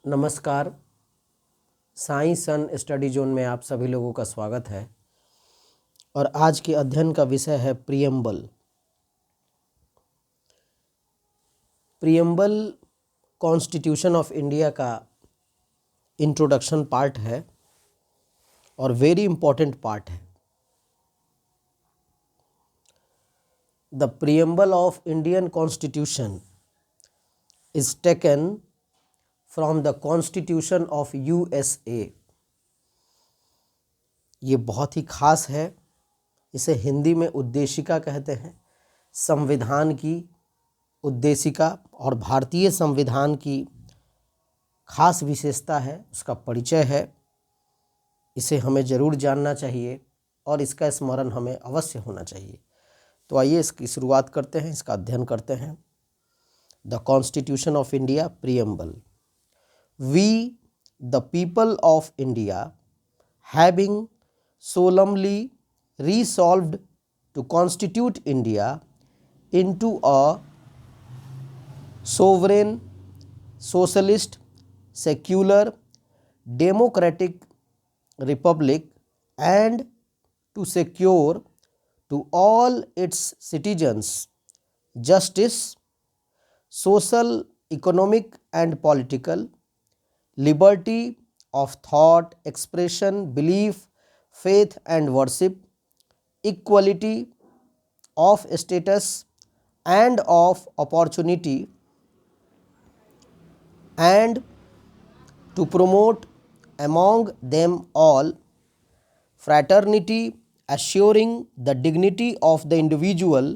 नमस्कार। साइंस सन study zone में आप सभी लोगों का स्वागत है और आज के अध्ययन का विषय है preamble. Preamble constitution of India का इंट्रोडक्शन पार्ट है और वेरी इंपॉर्टेंट पार्ट है। The preamble of Indian constitution is taken from the constitution of USA. ये बहुत ही खास है। इसे हिंदी में उद्देशिका कहते हैं। संविधान की उद्देशिका और भारतीय संविधान की खास विशेषता है, उसका परिचय है। इसे हमें ज़रूर जानना चाहिए और इसका स्मरण हमें अवश्य होना चाहिए। तो आइए इसकी शुरुआत करते हैं, इसका अध्ययन करते हैं। The constitution of India preamble. We, the people of India, having solemnly resolved to constitute India into a sovereign, socialist, secular, democratic republic, and to secure to all its citizens justice, social, economic, and political liberty of thought, expression, belief, faith and worship, equality of status and of opportunity, and to promote among them all fraternity, assuring the dignity of the individual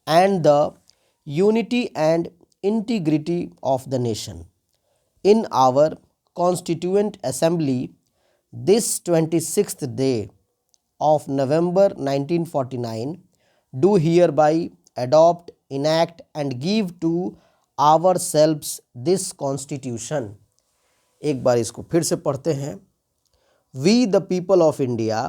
and the unity and integrity of the nation. In our Constituent Assembly, this 26th day of November 1949, do hereby adopt, enact and give to ourselves this Constitution. एक बार इसको फिर से पढ़ते हैं। We the people of India,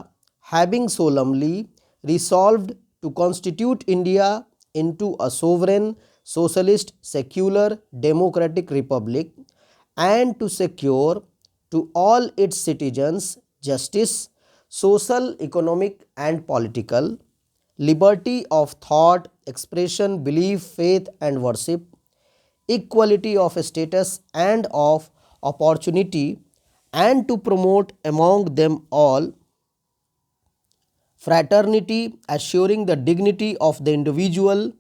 having solemnly resolved to constitute India into a sovereign, socialist, secular, democratic republic, and to secure to all its citizens justice, social, economic and political, liberty of thought, expression, belief, faith and worship, equality of status and of opportunity, and to promote among them all fraternity, assuring the dignity of the individual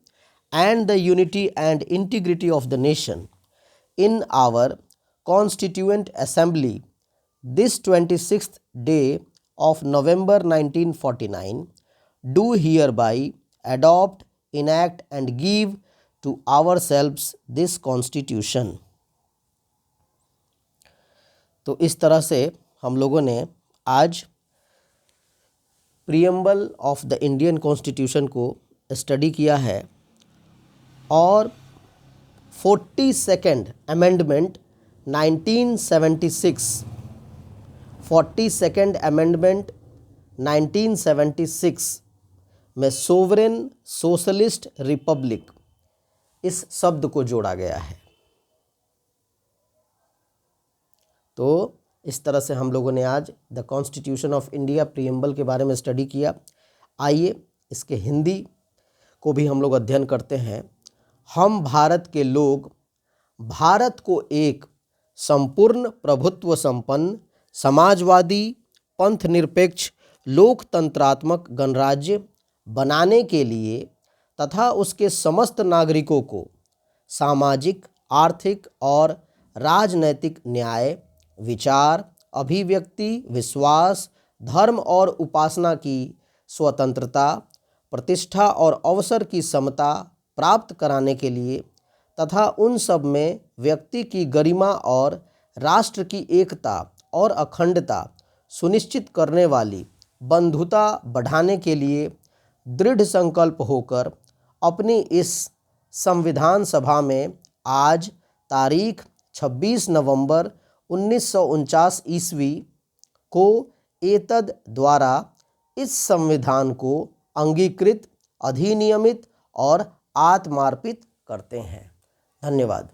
and the unity and integrity of the nation. In our Constituent Assembly, this 26th day of November 1949, do hereby adopt, enact and give to ourselves this Constitution. तो इस तरह से हम लोगों ने आज preamble of the Indian constitution को study किया है और 42nd अमेंडमेंट 1976, 42nd अमेंडमेंट 1976 में सोवरेन सोशलिस्ट रिपब्लिक इस शब्द को जोड़ा गया है। तो इस तरह से हम लोगों ने आज the constitution of India preamble के बारे में स्टडी किया। आइए इसके हिंदी को भी हम लोग अध्ययन करते हैं। हम भारत के लोग भारत को एक संपूर्ण प्रभुत्व संपन्न समाजवादी पंथ निरपेक्ष लोकतंत्रात्मक गणराज्य बनाने के लिए तथा उसके समस्त नागरिकों को सामाजिक, आर्थिक और राजनैतिक न्याय, विचार, अभिव्यक्ति, विश्वास, धर्म और उपासना की स्वतंत्रता, प्रतिष्ठा और अवसर की समता प्राप्त कराने के लिए तथा उन सब में व्यक्ति की गरिमा और राष्ट्र की एकता और अखंडता सुनिश्चित करने वाली बंधुता बढ़ाने के लिए दृढ़ संकल्प होकर अपनी इस संविधान सभा में आज तारीख 26 नवंबर 1949 ईस्वी को एतद द्वारा इस संविधान को अंगीकृत, अधिनियमित और आत्मार्पित करते हैं। धन्यवाद।